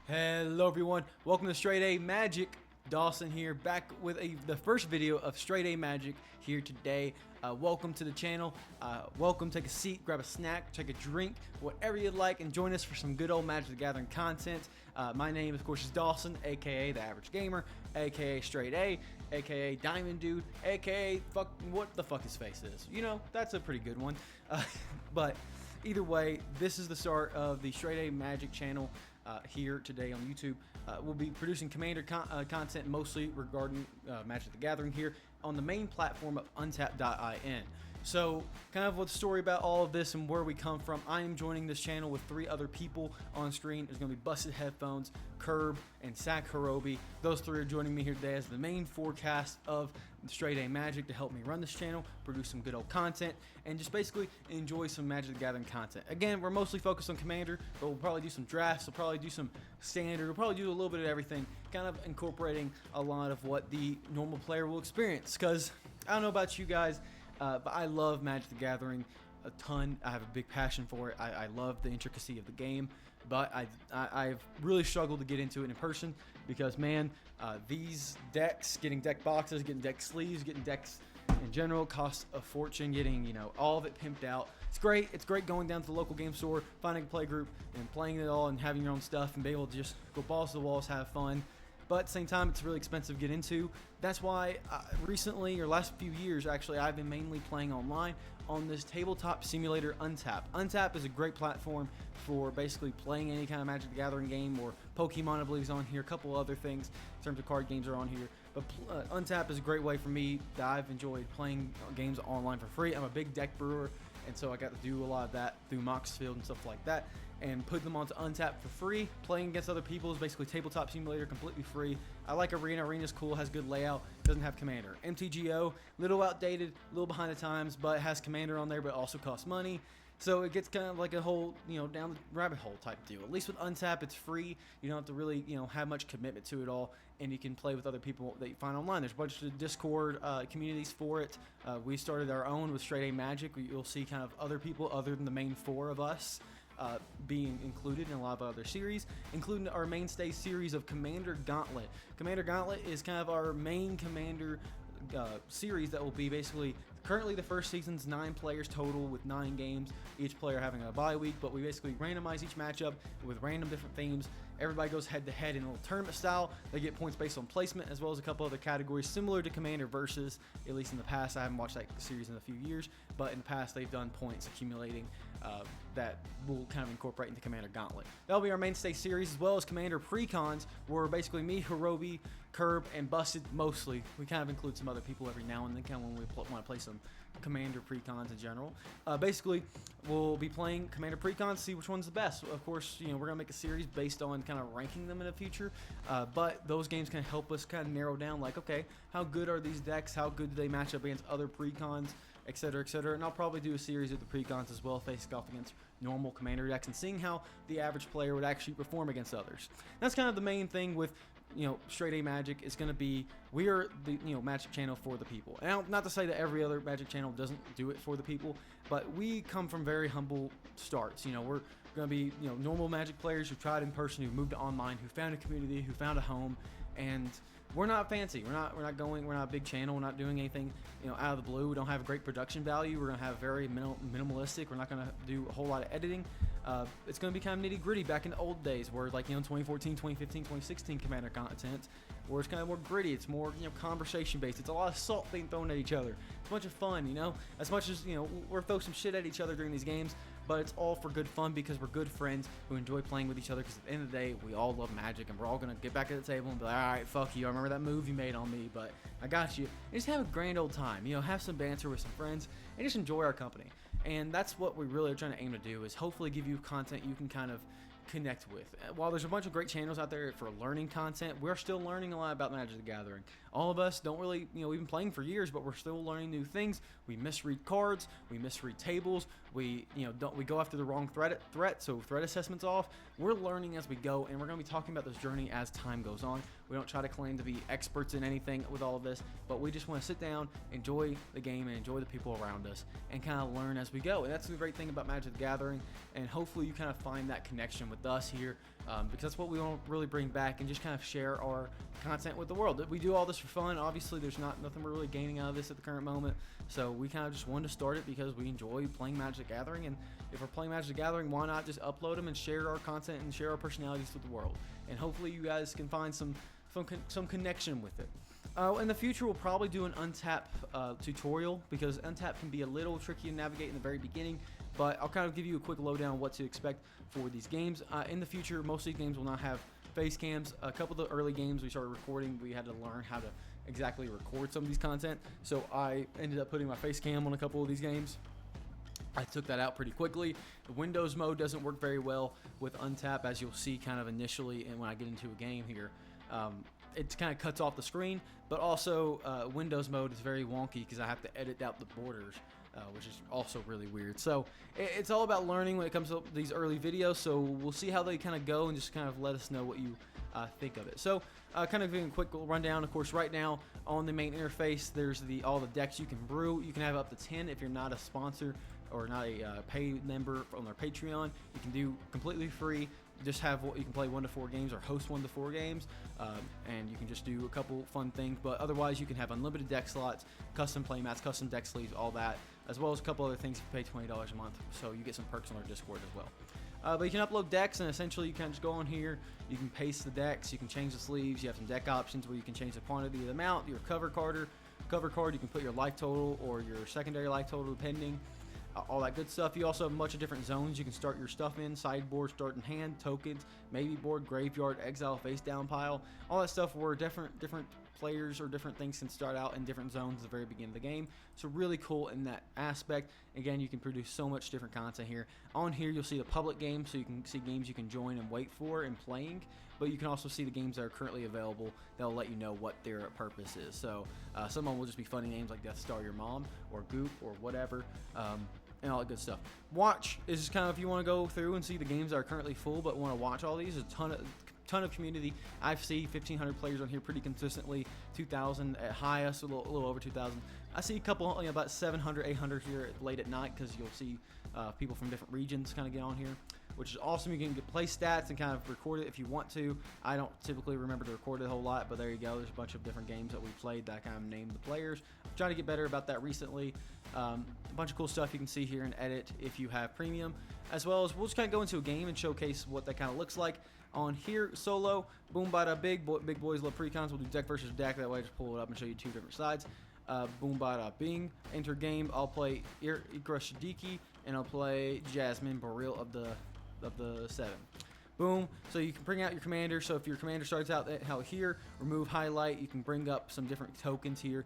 Hello everyone, welcome to StraightAMagic. Dawson here, back with the first video of StraightAMagic here today. Welcome to the channel. Welcome, take a seat, grab a snack, take a drink, whatever you'd like, and join us for some good old Magic the Gathering content. My name, of course, is Dawson, aka The Average Gamer, aka Straight A, aka Diamond Dude, aka what the fuck his face is. You know, that's a pretty good one. But either way, this is the start of the StraightAMagic channel. Here today on YouTube. We'll be producing Commander content mostly regarding Magic the Gathering here on the main platform of Untap.in. So, kind of what's the story about all of this and where we come from. I am joining this channel with 3 other people on screen. There's going to be Busted Headphones, Curb, and Sack Hirobi. Those 3 are joining me here today as the main forecast of StraightAMagic to help me run this channel, produce some good old content, and just basically enjoy some Magic the Gathering content. Again, we're mostly focused on Commander, but we'll probably do some drafts, we'll probably do some Standard, we'll probably do a little bit of everything, kind of incorporating a lot of what the normal player will experience. Because I don't know about you guys, but I love Magic the Gathering a ton. I have a big passion for it. I love the intricacy of the game, but I've really struggled to get into it in person because, man, these decks, getting deck boxes, getting deck sleeves, getting decks in general costs a fortune. Getting, you know, all of it pimped out. It's great. It's great going down to the local game store, finding a play group, and playing it all, and having your own stuff, and be able to just go balls to the walls, have fun. But at the same time, it's really expensive to get into. That's why recently, or last few years actually, I've been mainly playing online on this tabletop simulator Untap. Untap is a great platform for basically playing any kind of Magic the Gathering game, or Pokemon I believe is on here, a couple other things in terms of card games are on here. But Untap is a great way for me that I've enjoyed playing games online for free. I'm a big deck brewer, and so I got to do a lot of that through Moxfield and stuff like that, and put them onto Untap for free. Playing against other people is basically tabletop simulator, completely free. I like Arena. Arena's cool, has good layout, doesn't have Commander. MTGO, little outdated, a little behind the times, but it has Commander on there, but also costs money. So it gets kind of like a whole, you know, down the rabbit hole type deal. At least with Untap, it's free. You don't have to really, you know, have much commitment to it all, and you can play with other people that you find online. There's a bunch of Discord communities for it. We started our own with StraightAMagic. You'll see kind of other people other than the main 4 of us being included in a lot of other series, including our mainstay series of Commander Gauntlet. Commander Gauntlet is kind of our main Commander series that will be basically, currently the first season's 9 players total with 9 games, each player having a bye week, but we basically randomize each matchup with random different themes. Everybody goes head to head in a little tournament style. They get points based on placement, as well as a couple other categories similar to Commander Versus, at least in the past. I haven't watched that series in a few years, but in the past they've done points accumulating that we'll kind of incorporate into Commander Gauntlet. That'll be our mainstay series, as well as Commander Precons, where basically me, Hirobi, Curb, and Busted mostly. We kind of include some other people every now and then, kind of when we want to play some Commander Precons in general. Basically, we'll be playing Commander Precons, see which one's the best. Of course, you know, we're gonna make a series based on kind of ranking them in the future, but those games can help us kind of narrow down, like, okay, how good are these decks? How good do they match up against other Precons, etc., etc. And I'll probably do a series of the Precons as well, facing off against normal Commander decks and seeing how the average player would actually perform against others. That's kind of the main thing with, you know, StraightAMagic. Is going to be, we are the, you know, Magic channel for the people. And not to say that every other Magic channel doesn't do it for the people, but we come from very humble starts. You know, we're going to be, you know, normal Magic players who tried in person, who moved to online, who found a community, who found a home, and we're not fancy. We're not a big channel. We're not doing anything, you know, out of the blue. We don't have a great production value. We're gonna have very minimalistic. We're not gonna do a whole lot of editing. It's gonna be kind of nitty gritty back in the old days, where, like, you know, 2014, 2015, 2016 Commander content, where it's kind of more gritty. It's more, you know, conversation based. It's a lot of salt being thrown at each other. It's a bunch of fun, you know. As much as, you know, we're throwing some shit at each other during these games, but it's all for good fun because we're good friends who enjoy playing with each other. Because at the end of the day, we all love Magic, and we're all gonna get back at the table and be like, all right, fuck you. I remember that move you made on me, but I got you. And just have a grand old time. You know, have some banter with some friends and just enjoy our company. And that's what we really are trying to aim to do, is hopefully give you content you can kind of connect with. While there's a bunch of great channels out there for learning content, we're still learning a lot about Magic the Gathering. All of us don't really, you know, we've been playing for years, but we're still learning new things. We misread cards, we misread tables, we, you know, we go after the wrong threat, so threat assessment's off. We're learning as we go, and we're going to be talking about this journey as time goes on. We don't try to claim to be experts in anything with all of this, but we just want to sit down, enjoy the game, and enjoy the people around us, and kind of learn as we go. And that's the great thing about Magic the Gathering, and hopefully you kind of find that connection with with us here, because that's what we want to really bring back and just kind of share our content with the world. We do all this for fun. Obviously, there's nothing we're really gaining out of this at the current moment, so we kind of just wanted to start it because we enjoy playing Magic the Gathering, and if we're playing Magic the Gathering, why not just upload them and share our content and share our personalities with the world, and hopefully you guys can find some connection with it. In the future, we'll probably do an Untap tutorial, because Untap can be a little tricky to navigate in the very beginning, but I'll kind of give you a quick lowdown on what to expect for these games. In the future, most of these games will not have face cams. A couple of the early games we started recording, we had to learn how to exactly record some of these content, so I ended up putting my face cam on a couple of these games. I took that out pretty quickly. The Windows mode doesn't work very well with Untap, as you'll see kind of initially, and when I get into a game here. It kind of cuts off the screen, but also Windows mode is very wonky because I have to edit out the borders, which is also really weird. So it's all about learning when it comes to these early videos, so we'll see how they kind of go and just kind of let us know what you think of it. So kind of giving a quick rundown. Of course, right now on the main interface, there's all the decks you can brew. You can have up to 10 if you're not a sponsor or not a paid member on their Patreon. You can do completely free. Just have you can play 1 to 4 games or host 1 to 4 games, and you can just do a couple fun things. But otherwise, you can have unlimited deck slots, custom play mats, custom deck sleeves, all that, as well as a couple other things if you pay $20 a month. So you get some perks on our Discord as well. But you can upload decks, and essentially you can just go on here. You can paste the decks. You can change the sleeves. You have some deck options where you can change the quantity of the amount. Your cover card, you can put your life total or your secondary life total depending. All that good stuff. You also have a bunch of different zones you can start your stuff in: sideboard, start in hand, tokens, maybe board, graveyard, exile, face down pile, all that stuff where different players or different things can start out in different zones at the very beginning of the game. So really cool in that aspect. Again, you can produce so much different content here. On here you'll see the public games, so you can see games you can join and wait for and playing, but you can also see the games that are currently available. They'll let you know what their purpose is. So some of them will just be funny names like Death Star Your Mom or Goop or whatever, and all that good stuff. Watch is just kind of if you want to go through and see the games that are currently full but want to watch all these. There's a ton of community. I see 1,500 players on here pretty consistently, 2,000 at highest, a little over 2,000. I see a couple, about 700, 800 here late at night, because you'll see people from different regions kind of get on here, which is awesome. You can get play stats and kind of record it if you want to. I don't typically remember to record it a whole lot, but there you go. There's a bunch of different games that we played that I kind of named the players. I'm trying to get better about that recently. A bunch of cool stuff you can see here and edit if you have premium, as well as we'll just kind of go into a game and showcase what that kind of looks like. On here, solo, boom, bada, big boys love precons. We'll do deck versus deck. That way I just pull it up and show you 2 different sides. Boom, bada, bing. Enter game. I'll play Ikra Shadiki, and I'll play Jasmine Baril of the 7. Boom. So you can bring out your commander. So if your commander starts out here, remove highlight. You can bring up some different tokens here.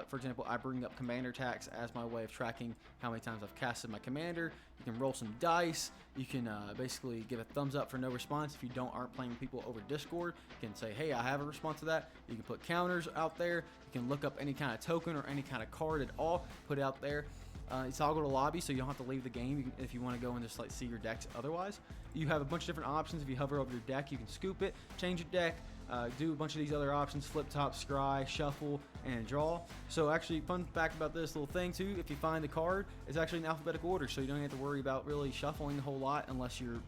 For example, I bring up commander tax as my way of tracking how many times I've casted my commander. You can roll some dice. You can basically give a thumbs up for no response if you aren't playing with people over Discord. You can say, hey, I have a response to that. You can put counters out there. You can look up any kind of token or any kind of card at all, put it out there. It's toggle to lobby, so you don't have to leave the game if you want to go and just like see your decks otherwise. You have a bunch of different options. If you hover over your deck, you can scoop it, change your deck, do a bunch of these other options: flip top, scry, shuffle, and draw. So actually, fun fact about this little thing too, if you find the card, it's actually in alphabetical order, so you don't have to worry about really shuffling a whole lot unless you're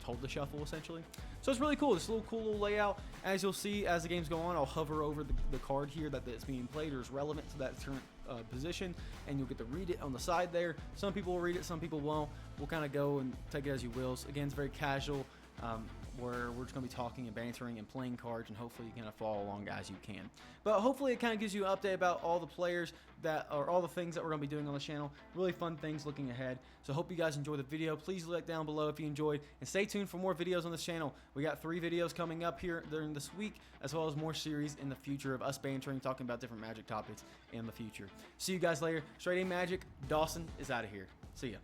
told to shuffle essentially. So it's really cool. It's a cool little layout. As you'll see as the games go on, I'll hover over the card here that's being played or is relevant to that current position, and you'll get to read it on the side there. Some people will read it, some people won't. We'll kind of go and take it as you will. So again, it's very casual, where we're just going to be talking and bantering and playing cards, and hopefully you kind of follow along as you can. But hopefully it kind of gives you an update about all the players all the things that we're going to be doing on the channel. Really fun things looking ahead. So hope you guys enjoy the video. Please like down below if you enjoyed, and stay tuned for more videos on this channel. We got 3 videos coming up here during this week, as well as more series in the future of us bantering, talking about different Magic topics in the future. See you guys later. StraightAMagic, Dawson is out of here. See ya.